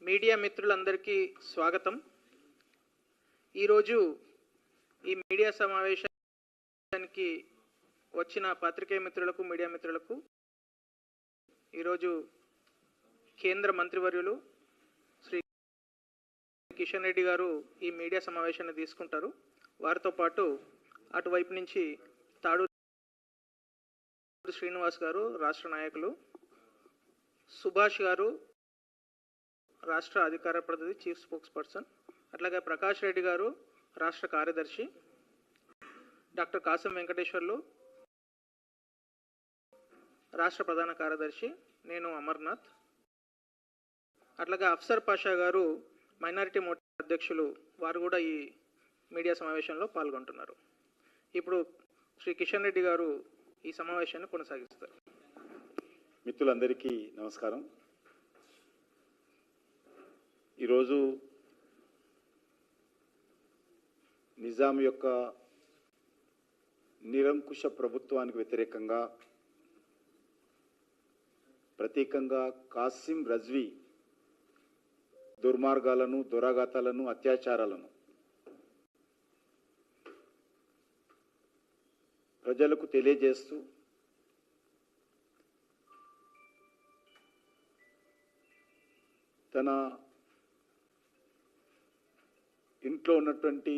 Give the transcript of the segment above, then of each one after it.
Media మిత్రులందరికీ స్వాగతం. ఈరోజు ఈ మీడియా సమావేశానికి వచ్చిన పత్రికేయ మిత్రులకు, మీడియా మిత్రులకు ఈరోజు కేంద్ర మంత్రివర్యులు శ్రీ కిషన్ రెడ్డి గారు ఈ మీడియా సమావేశాన్ని తీసుకుంటారు. వారితో పాటు అటువైపు నుంచి తాడూరి శ్రీనివాస్ గారు రాష్ట్ర నాయకులు, సుభాష్ గారు రాష్ట్ర అధికార ప్రతినిధి చీఫ్ స్పోక్స్ పర్సన్, అట్లాగే ప్రకాష్ రెడ్డి గారు రాష్ట్ర కార్యదర్శి, డాక్టర్ కాసం వెంకటేశ్వర్లు రాష్ట్ర ప్రధాన కార్యదర్శి, నేను అమర్నాథ్, అట్లాగే అఫ్సర్ పాషా గారు మైనారిటీ మోర్చా అధ్యక్షులు, వారు కూడా ఈ మీడియా సమావేశంలో పాల్గొంటున్నారు. ఇప్పుడు శ్రీ కిషన్ రెడ్డి గారు ఈ సమావేశాన్ని కొనసాగిస్తారు. మిత్రులందరికీ నమస్కారం. ఈరోజు నిజాం యొక్క నిరంకుశ ప్రభుత్వానికి వ్యతిరేకంగా ప్రత్యేకంగా కాసిం రజ్వీ దుర్మార్గాలను, దురాఘాతాలను, అత్యాచారాలను ప్రజలకు తెలియజేస్తూ తన ఇంట్లో ఉన్నటువంటి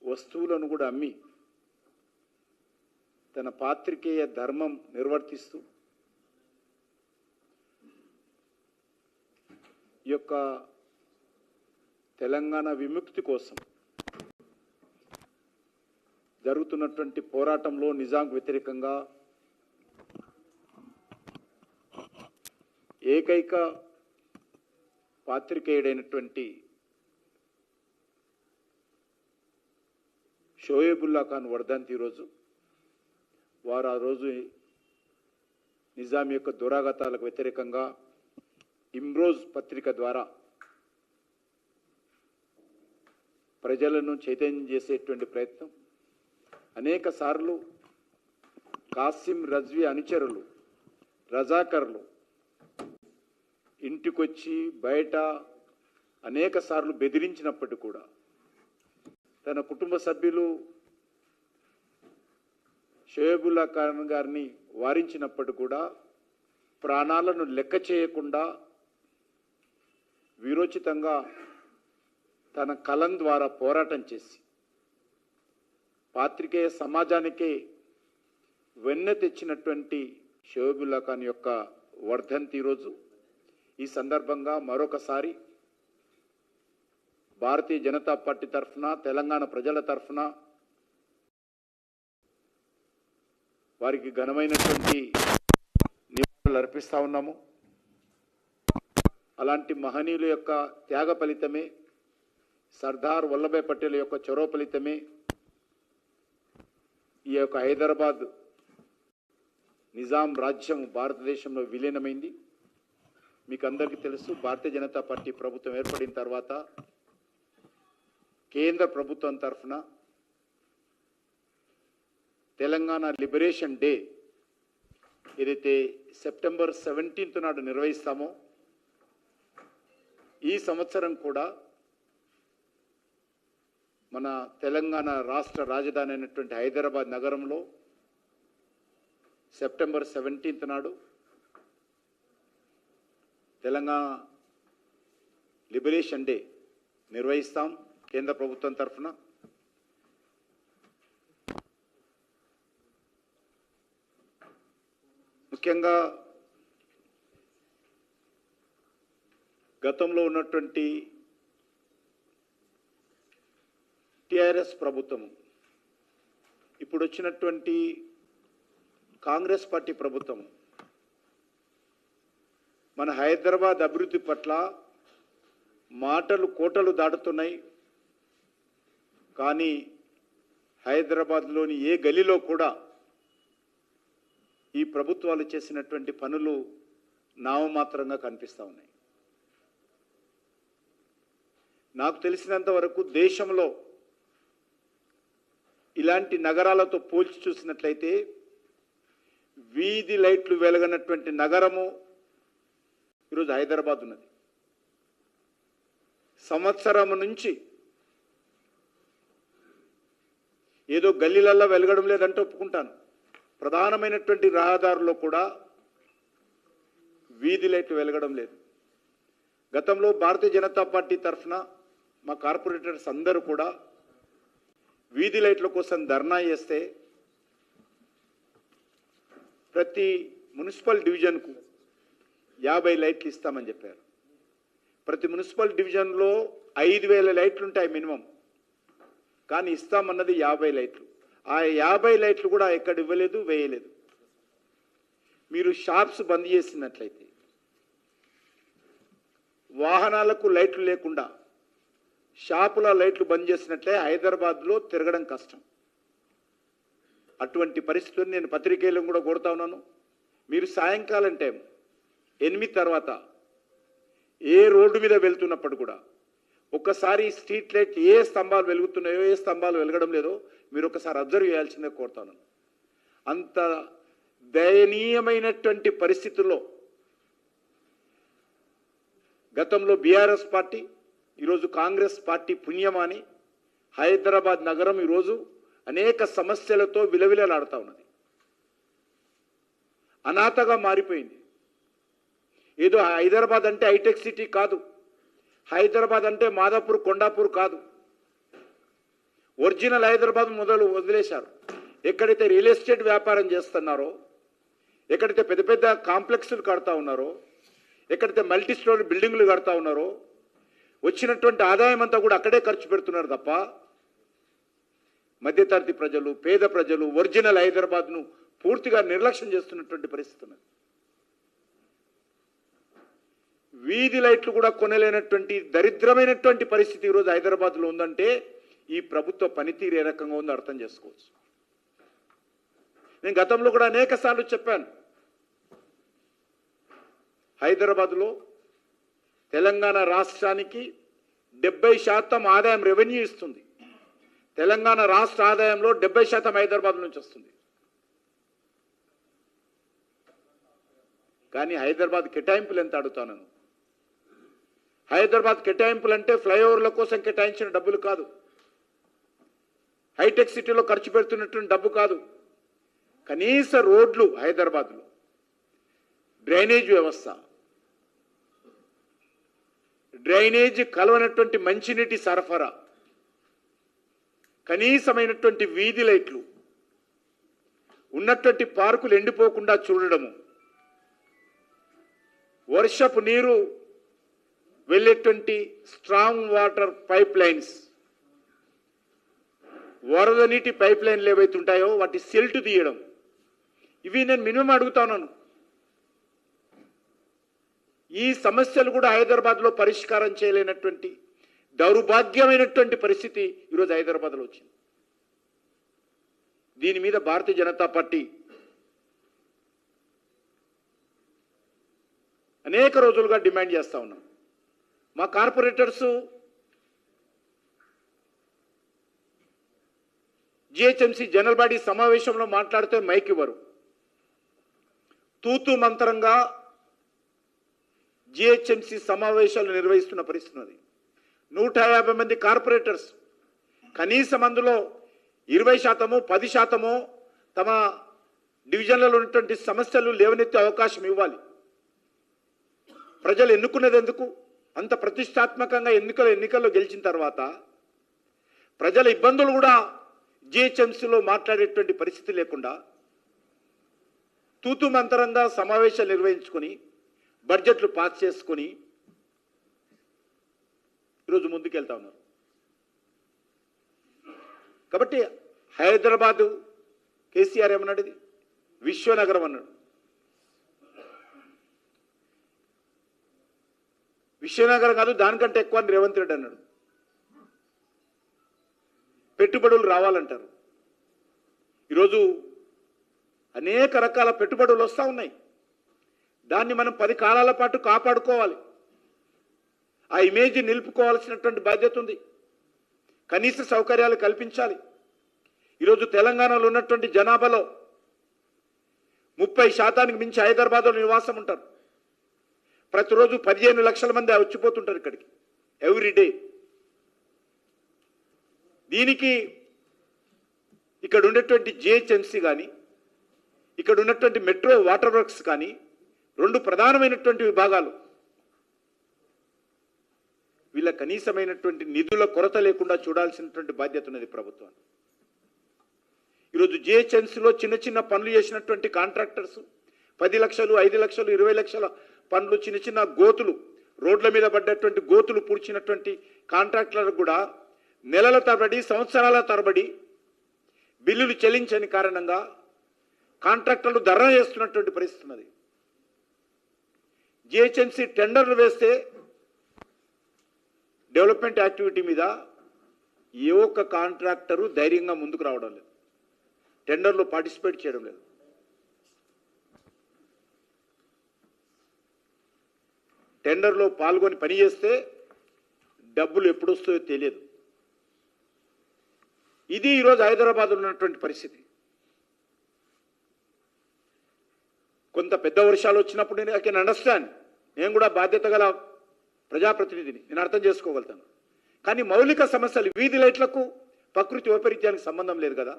వస్తువులను కూడా అమ్మి తన పాత్రికేయ ధర్మం నిర్వర్తిస్తూ ఈ యొక్క తెలంగాణ విముక్తి కోసం జరుగుతున్నటువంటి పోరాటంలో నిజాంకు వ్యతిరేకంగా ఏకైక పాత్రికేయుడైనటువంటి షోయబుల్లా ఖాన్ వర్ధంతి రోజు వారు ఆ రోజు నిజాం యొక్క దురాఘాతాలకు వ్యతిరేకంగా ఇమ్రోజ్ పత్రిక ద్వారా ప్రజలను చైతన్యం చేసేటువంటి ప్రయత్నం అనేక సార్లు కాసిం రజ్వీ అనుచరులు, రజాకర్లు ఇంటికొచ్చి బయట అనేక సార్లు బెదిరించినప్పటికీ కూడా తన కుటుంబ సభ్యులు షోయబుల్లా ఖాన్ గారిని వారించినప్పటికీ కూడా ప్రాణాలను లెక్క చేయకుండా వీరోచితంగా తన కలం ద్వారా పోరాటం చేసి పాత్రికేయ సమాజానికే వెన్నె తెచ్చినటువంటి షోయబుల్లా ఖాన్ యొక్క వర్ధంతి రోజు. ఈ సందర్భంగా మరొకసారి భారతీయ జనతా పార్టీ తరఫున, తెలంగాణ ప్రజల తరఫున వారికి ఘనమైనటువంటి నివాళులు అర్పిస్తూ ఉన్నాము. అలాంటి మహనీయుల యొక్క త్యాగ ఫలితమే, సర్దార్ వల్లభాయ్ పటేల్ యొక్క చొరవ ఫలితమే ఈ యొక్క హైదరాబాద్ నిజాం రాజ్యం భారతదేశంలో విలీనమైంది. మీకు అందరికీ తెలుసు, భారతీయ జనతా పార్టీ ప్రభుత్వం ఏర్పడిన తర్వాత కేంద్ర ప్రభుత్వం తరఫున తెలంగాణ లిబరేషన్ డే ఏదైతే సెప్టెంబర్ 17th నాడు నిర్వహిస్తామో ఈ సంవత్సరం కూడా మన తెలంగాణ రాష్ట్ర రాజధాని అయినటువంటి హైదరాబాద్ నగరంలో సెప్టెంబర్ 17th నాడు తెలంగాణ లిబరేషన్ డే నిర్వహిస్తాం కేంద్ర ప్రభుత్వం తరఫున. ముఖ్యంగా గతంలో ఉన్నటువంటి టిఆర్ఎస్ ప్రభుత్వం, ఇప్పుడు వచ్చినటువంటి కాంగ్రెస్ పార్టీ ప్రభుత్వం మన హైదరాబాద్ అభివృద్ధి పట్ల మాటలు కోటలు దాటుతున్నాయి. కానీ హైదరాబాద్లోని ఏ గలీలో కూడా ఈ ప్రభుత్వాలు చేసినటువంటి పనులు నామమాత్రంగా కనిపిస్తూ ఉన్నాయి. నాకు తెలిసినంత వరకు దేశంలో ఇలాంటి నగరాలతో పోల్చి చూసినట్లయితే వీధి లైట్లు వెలగనటువంటి నగరము ఈరోజు హైదరాబాద్ ఉన్నది. సంవత్సరం నుంచి ఏదో గల్లీలల్లో వెలగడం లేదంటే ఒప్పుకుంటాను. ప్రధానమైనటువంటి రహదారుల్లో కూడా వీధి లైట్లు వెలగడం లేదు. గతంలో భారతీయ జనతా పార్టీ తరఫున మా కార్పొరేటర్స్ అందరూ కూడా వీధి లైట్ల కోసం ధర్నా చేస్తే ప్రతి మున్సిపల్ డివిజన్కు 50 లైట్లు ఇస్తామని చెప్పారు. ప్రతి మున్సిపల్ డివిజన్లో 5,000 లైట్లు ఉంటాయి మినిమం, కానీ ఇస్తామన్నది 50 లైట్లు. ఆ 50 లైట్లు కూడా ఎక్కడ ఇవ్వలేదు, వేయలేదు. మీరు షాప్స్ బంద్ చేసినట్లయితే, వాహనాలకు లైట్లు లేకుండా షాపుల లైట్లు బంద్ చేసినట్లే హైదరాబాద్లో తిరగడం కష్టం. అటువంటి పరిస్థితులు నేను పత్రికేయులను కూడా కోరుతా ఉన్నాను. మీరు సాయంకాలం టైం 8 తర్వాత ఏ రోడ్డు మీద వెళ్తున్నప్పుడు కూడా ఒక్కసారి స్ట్రీట్ లైట్ ఏ స్తంభాలు వెలుగుతున్నాయో, ఏ స్తంభాలు వెలగడం లేదో మీరు ఒకసారి అబ్జర్వ్ చేయాల్సిందే కోరుతాను. అంత దయనీయమైనటువంటి పరిస్థితుల్లో గతంలో బీఆర్ఎస్ పార్టీ, ఈరోజు కాంగ్రెస్ పార్టీ పుణ్యమాని హైదరాబాద్ నగరం ఈరోజు అనేక సమస్యలతో విలవిలలాడుతూ ఉన్నది. అనాథగా మారిపోయింది. ఏదో హైదరాబాద్ అంటే హైటెక్ సిటీ కాదు, హైదరాబాద్ అంటే మాదాపూర్, కొండాపూర్ కాదు. ఒరిజినల్ హైదరాబాద్ మొదలు వదిలేశారు. ఎక్కడైతే రియల్ ఎస్టేట్ వ్యాపారం చేస్తున్నారో, ఎక్కడైతే పెద్ద పెద్ద కాంప్లెక్స్లు కడతా ఉన్నారో, ఎక్కడైతే మల్టీ స్టోరీ బిల్డింగ్లు కడతా ఉన్నారో, వచ్చినటువంటి ఆదాయం అంతా కూడా అక్కడే ఖర్చు పెడుతున్నారు తప్ప మధ్యతరగతి ప్రజలు, పేద ప్రజలు ఒరిజినల్ హైదరాబాద్ను పూర్తిగా నిర్లక్ష్యం చేస్తున్నటువంటి పరిస్థితి ఉన్నది. వీధి లైట్లు కూడా కొనలేనటువంటి దరిద్రమైనటువంటి పరిస్థితి ఈరోజు హైదరాబాద్లో ఉందంటే ఈ ప్రభుత్వ పనితీరు ఏ రకంగా ఉందో అర్థం చేసుకోవచ్చు. నేను గతంలో కూడా అనేక సార్లు చెప్పాను, హైదరాబాద్లో తెలంగాణ రాష్ట్రానికి 70% ఆదాయం రెవెన్యూ ఇస్తుంది. తెలంగాణ రాష్ట్ర ఆదాయంలో 70% హైదరాబాద్ నుంచి వస్తుంది. కానీ హైదరాబాద్ కేటాయింపులు ఎంత అడుగుతాను. హైదరాబాద్ కేటాయింపులు అంటే ఫ్లైఓవర్ల కోసం కేటాయించిన డబ్బులు కాదు, హైటెక్ సిటీలో ఖర్చు పెడుతున్నటువంటి డబ్బు కాదు. కనీస రోడ్లు హైదరాబాద్లో, డ్రైనేజ్ వ్యవస్థ, డ్రైనేజ్ కలవనటువంటి మంచినీటి సరఫరా, కనీసమైనటువంటి వీధి లైట్లు, ఉన్నటువంటి పార్కులు ఎండిపోకుండా చూడడము, వర్షపు నీరు వెళ్ళేటువంటి స్ట్రాంగ్ వాటర్ పైప్ లైన్స్, వరద నీటి పైప్ లైన్లు ఏవైతే ఉంటాయో వాటి సెల్ట్ తీయడం, ఇవి నేను మినిమం అడుగుతాను. ఈ సమస్యలు కూడా హైదరాబాద్లో పరిష్కారం చేయలేనటువంటి దౌర్భాగ్యమైనటువంటి పరిస్థితి ఈరోజు హైదరాబాద్లో వచ్చింది. దీని మీద భారతీయ జనతా పార్టీ అనేక రోజులుగా డిమాండ్ చేస్తూ ఉన్నాం. మా కార్పొరేటర్స్ జిహెచ్ఎంసీ జనరల్ బాడీ సమావేశంలో మాట్లాడితే మైక్ ఇవ్వరు. తూతు మంత్రంగా జిహెచ్ఎంసీ సమావేశాలు నిర్వహిస్తున్న పరిస్థితి ఉన్నది. 150 మంది కార్పొరేటర్స్, కనీసం అందులో 20%, 10% తమ డివిజన్లలో ఉన్నటువంటి సమస్యలు లేవనెత్తే అవకాశం ఇవ్వాలి. ప్రజలు ఎన్నుకున్నది ఎందుకు? అంత ప్రతిష్టాత్మకంగా ఎన్నికల్లో గెలిచిన తర్వాత ప్రజల ఇబ్బందులు కూడా జిహెచ్ఎంసీలో మాట్లాడేటువంటి పరిస్థితి లేకుండా తూతు మంతరంగా సమావేశాలు నిర్వహించుకొని బడ్జెట్లు పాస్ చేసుకొని ఈరోజు ముందుకెళ్తా ఉన్నారు. కాబట్టి హైదరాబాదు కేసీఆర్ ఏమన్నాడు? ఇది విశ్వనగరం అన్నాడు. విశ్వనగరం కాదు, దానికంటే ఎక్కువ అని రేవంత్ రెడ్డి అన్నాడు. పెట్టుబడులు రావాలంటారు. ఈరోజు అనేక రకాల పెట్టుబడులు వస్తూ ఉన్నాయి. దాన్ని మనం 10 కాలాల పాటు కాపాడుకోవాలి. ఆ ఇమేజ్ నిలుపుకోవాల్సినటువంటి బాధ్యత ఉంది. కనీస సౌకర్యాలు కల్పించాలి. ఈరోజు తెలంగాణలో ఉన్నటువంటి జనాభాలో 30% మించి హైదరాబాద్లో నివాసం ఉంటారు. ప్రతిరోజు 15 లక్షల మంది వచ్చిపోతుంటారు ఇక్కడికి. Every day. దీనికి ఇక్కడ ఉన్నటువంటి జిహెచ్ఎంసీ కానీ, ఇక్కడ ఉన్నటువంటి మెట్రో వాటర్ వర్క్స్ కానీ, రెండు ప్రధానమైనటువంటి విభాగాలు, వీళ్ళ కనీసమైనటువంటి నిధుల కొరత లేకుండా చూడాల్సినటువంటి బాధ్యత ఉన్నది ప్రభుత్వానికి. ఈరోజు జిహెచ్ఎంసీలో చిన్న చిన్న పనులు చేసినటువంటి కాంట్రాక్టర్స్ 10 లక్షలు, 5 లక్షలు, 20 లక్షల పనులు, చిన్న చిన్న గోతులు, రోడ్ల మీద పడ్డటువంటి గోతులు పూడ్చినటువంటి కాంట్రాక్టర్లకు కూడా నెలల తరబడి, సంవత్సరాల తరబడి బిల్లులు చెల్లించని కారణంగా కాంట్రాక్టర్లు ధర్నా చేస్తున్నటువంటి పరిస్థితి ఉన్నది. జిహెచ్ఎంసీ టెండర్లు వేస్తే డెవలప్మెంట్ యాక్టివిటీ మీద ఏ ఒక్క కాంట్రాక్టరు ధైర్యంగా ముందుకు రావడం లేదు, టెండర్లో పార్టిసిపేట్ చేయడం లేదు. టెండర్లో పాల్గొని పనిచేస్తే డబ్బులు ఎప్పుడు వస్తాయో తెలియదు. ఇది ఈరోజు హైదరాబాద్ ఉన్నటువంటి పరిస్థితి. కొంత పెద్ద వర్షాలు వచ్చినప్పుడు నేను ఐ కెన్ అండర్స్టాండ్, నేను కూడా బాధ్యత గల ప్రజాప్రతినిధిని, నేను అర్థం చేసుకోగలుగుతాను. కానీ మౌలిక సమస్యలు, వీధి లైట్లకు ప్రకృతి వైపరీత్యానికి సంబంధం లేదు కదా.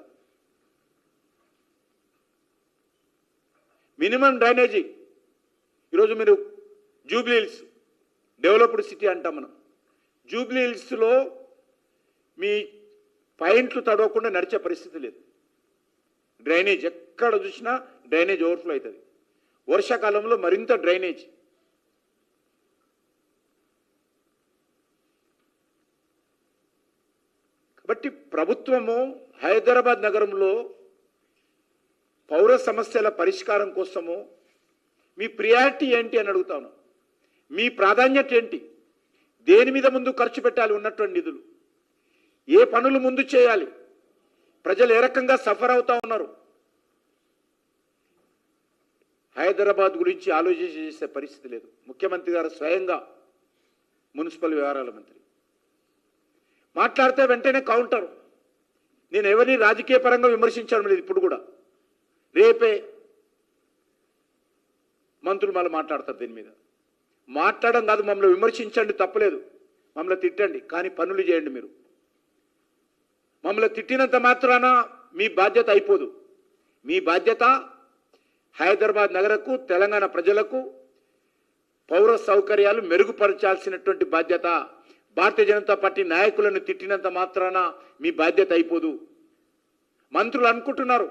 మినిమం డ్రైనేజీ, ఈరోజు మీరు జూబ్లీ హిల్స్ డెవలప్డ్ సిటీ అంటాం మనం. జూబ్లీ హిల్స్లో మీ పాయింట్లు తడవకుండా నడిచే పరిస్థితి లేదు. డ్రైనేజ్ ఎక్కడ చూసినా డ్రైనేజ్ ఓవర్ఫ్లో అవుతుంది. వర్షాకాలంలో మరింత డ్రైనేజ్. కాబట్టి ప్రభుత్వము హైదరాబాద్ నగరంలో పౌర సమస్యల పరిష్కారం కోసము మీ ప్రియారిటీ ఏంటి అని అడుగుతాను. మీ ప్రాధాన్యత ఏంటి? దేని మీద ముందు ఖర్చు పెట్టాలి ఉన్నటువంటి నిధులు? ఏ పనులు ముందు చేయాలి? ప్రజలు ఏ రకంగా సఫర్ అవుతా ఉన్నారు? హైదరాబాద్ గురించి ఆలోచన చేసే పరిస్థితి లేదు. ముఖ్యమంత్రి గారు స్వయంగా, మున్సిపల్ వ్యవహారాల మంత్రి మాట్లాడితే వెంటనే కౌంటర్. నేను ఎవరిని రాజకీయ పరంగా విమర్శించడం లేదు. ఇప్పుడు కూడా రేపే మంత్రులు మళ్ళీ మాట్లాడతారు దీని మీద. మాట్లాడడం కాదు, మమ్మల్ని విమర్శించండి, తప్పలేదు, మమ్మల్ని తిట్టండి, కానీ పనులు చేయండి. మీరు మమ్మల్ని తిట్టినంత మాత్రాన మీ బాధ్యత అయిపోదు. మీ బాధ్యత హైదరాబాద్ నగరకు, తెలంగాణ ప్రజలకు పౌర సౌకర్యాలు మెరుగుపరచాల్సినటువంటి బాధ్యత. భారతీయ జనతా పార్టీ నాయకులను తిట్టినంత మాత్రాన మీ బాధ్యత అయిపోదు. మంత్రులు అనుకుంటున్నారు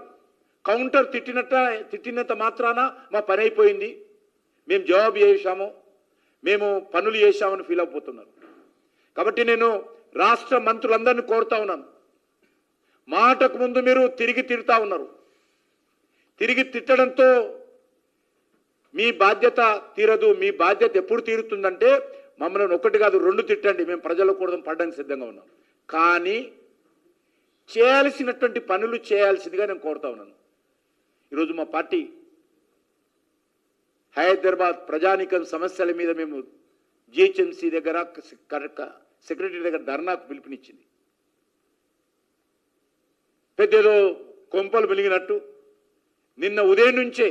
కౌంటర్ తిట్టినంత మాత్రాన మా పని అయిపోయింది, మేము జవాబు చేశాము, మేము పనులు చేశామని ఫీల్ అయిపోతున్నారు. కాబట్టి నేను రాష్ట్ర మంత్రులందరినీ కోరుతా ఉన్నాను, మాటకు ముందు మీరు తిరిగి తిడతా ఉన్నారు. తిరిగి తిట్టడంతో మీ బాధ్యత తీరదు. మీ బాధ్యత ఎప్పుడు తీరుతుందంటే మమ్మల్ని ఒకటి కాదు 2 తిట్టండి, మేము ప్రజల కోసం పడడానికి సిద్ధంగా ఉన్నాం. కానీ చేయాల్సినటువంటి పనులు చేయాల్సిందిగా నేను కోరుతా ఉన్నాను. ఈరోజు మా పార్టీ హైదరాబాద్ ప్రజానికం సమస్యల మీద మేము జిహెచ్ఎంసీ దగ్గర, సెక్రటరీ దగ్గర ధర్నాకు పిలుపునిచ్చింది. పెద్దలో కొంపలు వెలిగినట్టు నిన్న ఉదయం నుంచే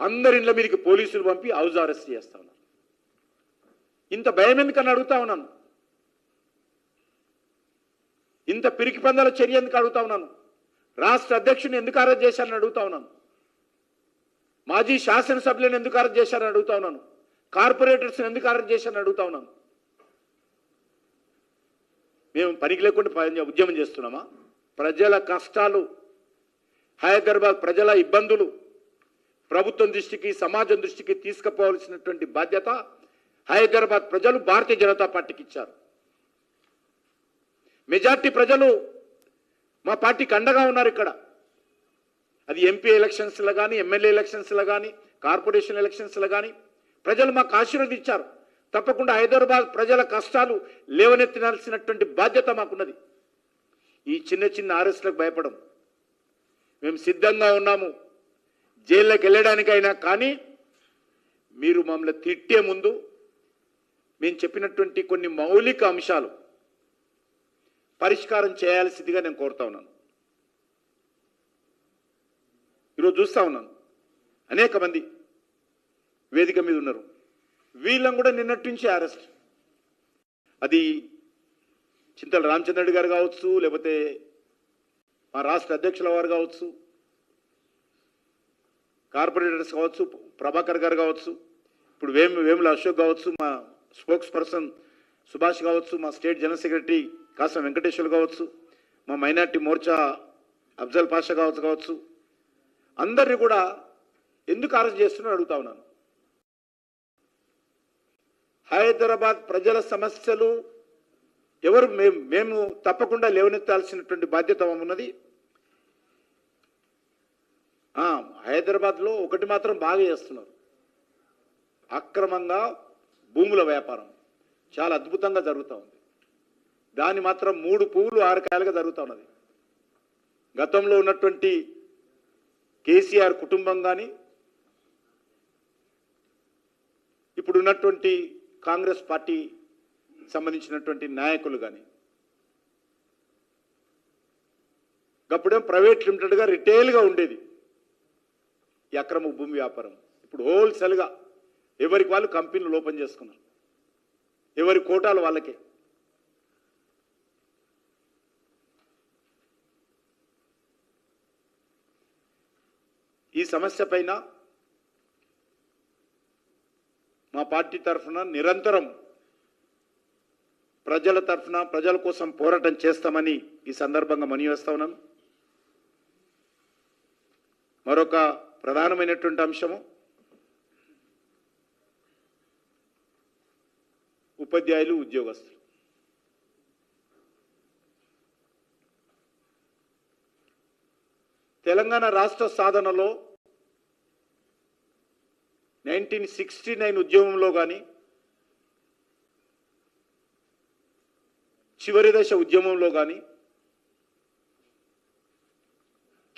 అందరి ఇళ్ళ మీదకి పోలీసులు పంపి హౌస్ అరెస్ట్ చేస్తా ఉన్నారు. ఇంత భయం ఎందుకని అడుగుతా ఉన్నాను. ఇంత పిరికి పందాల చర్య ఎందుకు అడుగుతా ఉన్నాను. రాష్ట్ర అధ్యక్షుని ఎందుకు అరెస్ట్ చేశారని అడుగుతా ఉన్నాను. మాజీ శాసనసభ్యులను ఎందుకు అరెస్ట్ చేశారని అడుగుతా ఉన్నాను. కార్పొరేటర్స్ని ఎందుకు అరెస్ట్ చేశారని అడుగుతా ఉన్నాను. మేము పనికి లేకుండా ఉద్యమం చేస్తున్నామా? ప్రజల కష్టాలు, హైదరాబాద్ ప్రజల ఇబ్బందులు ప్రభుత్వం దృష్టికి, సమాజం దృష్టికి తీసుకుపోవాల్సినటువంటి బాధ్యత హైదరాబాద్ ప్రజలు భారతీయ జనతా పార్టీకి ఇచ్చారు. మెజార్టీ ప్రజలు మా పార్టీకి అండగా ఉన్నారు. ఇక్కడ అది ఎంపీ ఎలక్షన్స్లో కానీ, ఎమ్మెల్యే ఎలక్షన్స్లో కానీ, కార్పొరేషన్ ఎలక్షన్స్లో కానీ ప్రజలు మాకు ఆశీర్వదించారు. తప్పకుండా హైదరాబాద్ ప్రజల కష్టాలు లేవనెత్తినాల్సినటువంటి బాధ్యత మాకున్నది. ఈ చిన్న చిన్న అరెస్టులకు భయపడం. మేము సిద్ధంగా ఉన్నాము జైల్లోకి వెళ్ళడానికైనా, కానీ మీరు మమ్మల్ని తిట్టే ముందు మేము చెప్పినటువంటి కొన్ని మౌలిక అంశాలు పరిష్కారం చేయాల్సిందిగా నేను కోరుతా ఉన్నాను. ఈరోజు చూస్తూ ఉన్నాను అనేక మంది వేదిక మీద ఉన్నారు. వీళ్ళని కూడా నిన్నటి నుంచి అరెస్ట్. అది చింతల రామచంద్రుడి గారు కావచ్చు, లేకపోతే మా రాష్ట్ర అధ్యక్షుల వారు కావచ్చు, కార్పొరేటర్స్ కావచ్చు, ప్రభాకర్ గారు కావచ్చు, ఇప్పుడు వేముల అశోక్ కావచ్చు, మా స్పోక్స్ పర్సన్ సుభాష్ కావచ్చు, మా స్టేట్ జనరల్ సెక్రటరీ కాసం వెంకటేశ్వర్ కావచ్చు, మా మైనార్టీ మోర్చా అఫ్జల్ పాషా కావచ్చు, అందరినీ కూడా ఎందుకు అరెస్ట్ చేస్తున్నారో అడుగుతా ఉన్నాను. హైదరాబాద్ ప్రజల సమస్యలు ఎవరు మేము తప్పకుండా లేవనెత్తాల్సినటువంటి బాధ్యత ఉన్నది. హైదరాబాద్లో ఒకటి మాత్రం బాగా చేస్తున్నారు, అక్రమంగా భూముల వ్యాపారం చాలా అద్భుతంగా జరుగుతూ ఉంది. దాని మాత్రం 3 పువ్వులు 6 కాయలుగా జరుగుతూ ఉన్నది. గతంలో ఉన్నటువంటి కేసీఆర్ కుటుంబం కానీ, ఇప్పుడు ఉన్నటువంటి కాంగ్రెస్ పార్టీ సంబంధించినటువంటి నాయకులు కానీ, అప్పుడేం ప్రైవేట్ లిమిటెడ్గా రిటైల్గా ఉండేది ఈ అక్రమ భూమి వ్యాపారం. ఇప్పుడు హోల్సేల్గా ఎవరికి వాళ్ళు కంపెనీలు ఓపెన్ చేసుకున్నారు, ఎవరి కోటాలు వాళ్ళకే. ఈ సమస్య పైన మా పార్టీ తరఫున నిరంతరం ప్రజల తరఫున ప్రజల కోసం పోరాటం చేస్తామని ఈ సందర్భంగా మనవి చేస్తా ఉన్నాను. మరొక ప్రధానమైనటువంటి అంశము ఉపాధ్యాయులు, ఉద్యోగస్తులు. తెలంగాణ రాష్ట్ర సాధనలో 1969 ఉద్యమంలో కానీ, చివరి దశ ఉద్యమంలో కానీ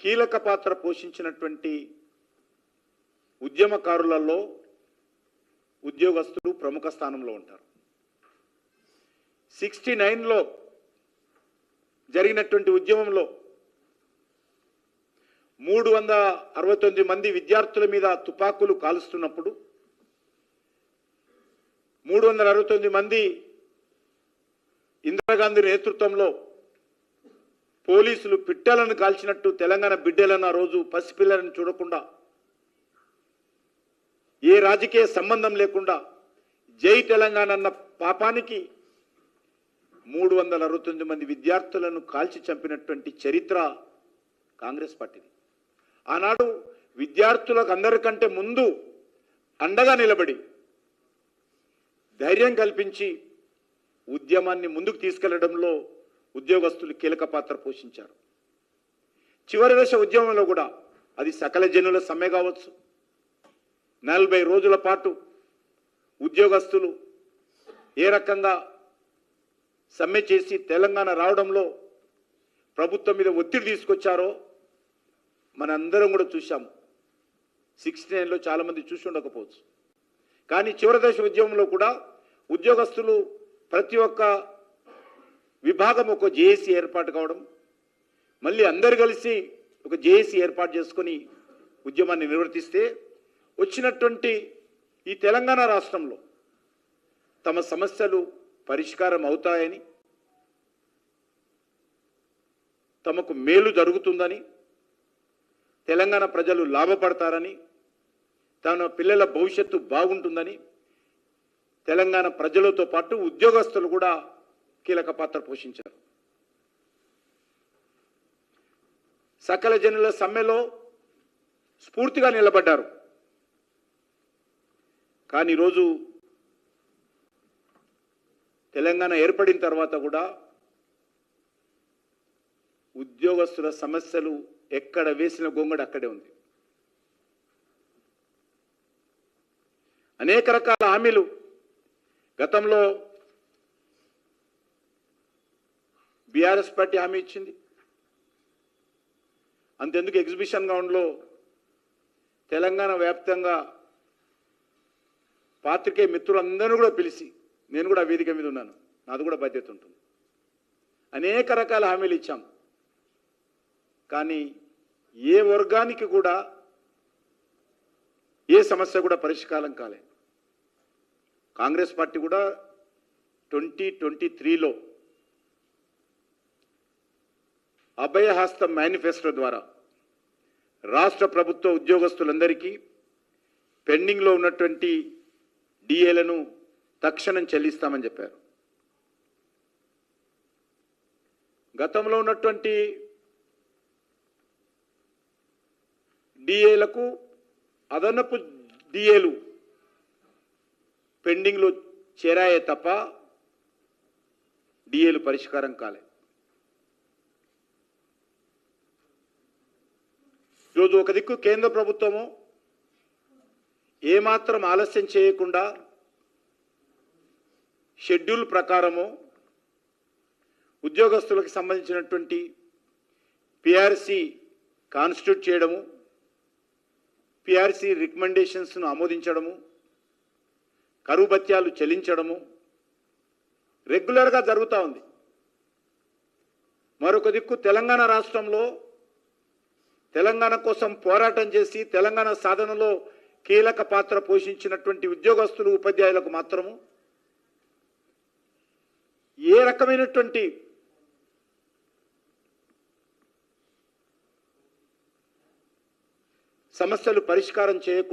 కీలక పాత్ర పోషించినటువంటి ఉద్యమకారులలో ఉద్యోగస్తులు ప్రముఖ స్థానంలో ఉంటారు. 69లో జరిగినటువంటి ఉద్యమంలో 369 మంది విద్యార్థుల మీద తుపాకులు కాలుస్తున్నప్పుడు 369 మంది ఇందిరాగాంధీ నేతృత్వంలో పోలీసులు పిట్టలను కాల్చినట్టు తెలంగాణ బిడ్డలను ఆ రోజు పసిపిల్లలను చూడకుండా, ఏ రాజకీయ సంబంధం లేకుండా జై తెలంగాణ అన్న పాపానికి 369 మంది విద్యార్థులను కాల్చి చంపినటువంటి చరిత్ర కాంగ్రెస్ పార్టీది. ఆనాడు విద్యార్థులకు అందరికంటే ముందు అండగా నిలబడి ధైర్యం కల్పించి ఉద్యమాన్ని ముందుకు తీసుకెళ్లడంలో ఉద్యోగస్తులు కీలక పాత్ర పోషించారు. చివరి దశ ఉద్యమంలో కూడా అది సకల జనుల సమ్మె కావచ్చు, 40 రోజుల పాటు ఉద్యోగస్తులు ఏ రకంగా సమ్మె చేసి తెలంగాణ రావడంలో ప్రభుత్వం మీద ఒత్తిడి తీసుకొచ్చారో మనందరం కూడా చూశాము. 69లో చాలామంది చూసి ఉండకపోవచ్చు, కానీ చివరి దశ ఉద్యమంలో కూడా ఉద్యోగస్తులు ప్రతి ఒక్క విభాగం ఒక జేఏసీ ఏర్పాటు కావడం, మళ్ళీ అందరు కలిసి ఒక జేఏసీ ఏర్పాటు చేసుకొని ఉద్యమాన్ని నిర్వర్తిస్తే వచ్చినటువంటి ఈ తెలంగాణ రాష్ట్రంలో తమ సమస్యలు పరిష్కారం అవుతాయని, తమకు మేలు జరుగుతుందని, తెలంగాణ ప్రజలు లాభపడతారని, తన పిల్లల భవిష్యత్తు బాగుంటుందని తెలంగాణ ప్రజలతో పాటు ఉద్యోగస్తులు కూడా కీలక పాత్ర పోషించారు. సకల జనుల సమ్మెలో స్ఫూర్తిగా నిలబడ్డారు. కానీ ఈరోజు తెలంగాణ ఏర్పడిన తర్వాత కూడా ఉద్యోగస్తుల సమస్యలు ఎక్కడ వేసిన గొంగడు అక్కడే ఉంది. అనేక రకాల హామీలు గతంలో బీఆర్ఎస్ పార్టీ హామీ ఇచ్చింది. అంతెందుకు ఎగ్జిబిషన్ గ్రౌండ్లో తెలంగాణ వ్యాప్తంగా పాత్రికేయ మిత్రులందరూ కూడా పిలిచి, నేను కూడా ఆ వేదిక మీద ఉన్నాను, నాది కూడా బాధ్యత ఉంటుంది. అనేక రకాల హామీలు ఇచ్చాం, కానీ ఏ వర్గానికి కూడా ఏ సమస్య కూడా పరిష్కారం కాలేదు. కాంగ్రెస్ పార్టీ కూడా 2023లో అభయహస్తం మేనిఫెస్టో ద్వారా రాష్ట్ర ప్రభుత్వ ఉద్యోగస్తులందరికీ పెండింగ్లో ఉన్నటువంటి డిఏలను తక్షణం చెల్లిస్తామని చెప్పారు. గతంలో ఉన్నటువంటి డిఏలకు అదనపు డిఏలు పెండింగ్లో చేరాయే తప్ప డిఏలు పరిష్కారం కాలే. ఈరోజు ఒక దిక్కు కేంద్ర ప్రభుత్వము ఏమాత్రం ఆలస్యం చేయకుండా షెడ్యూల్ ప్రకారము ఉద్యోగస్తులకు సంబంధించినటువంటి పిఆర్సి కాన్స్టిట్యూట్ చేయడము, పిఆర్సి రికమెండేషన్స్ను ఆమోదించడము, కరువు భత్యాలు చెల్లించడము రెగ్యులర్గా జరుగుతూ ఉంది. మరొక దిక్కు తెలంగాణ రాష్ట్రంలో తెలంగాణ కోసం పోరాటం చేసి తెలంగాణ సాధనలో కీలక పాత్ర పోషించినటువంటి ఉద్యోగస్తులు, ఉపాధ్యాయులకు మాత్రము ఏ రకమైనటువంటి సమస్యలు పరిష్కారం చేయకుండా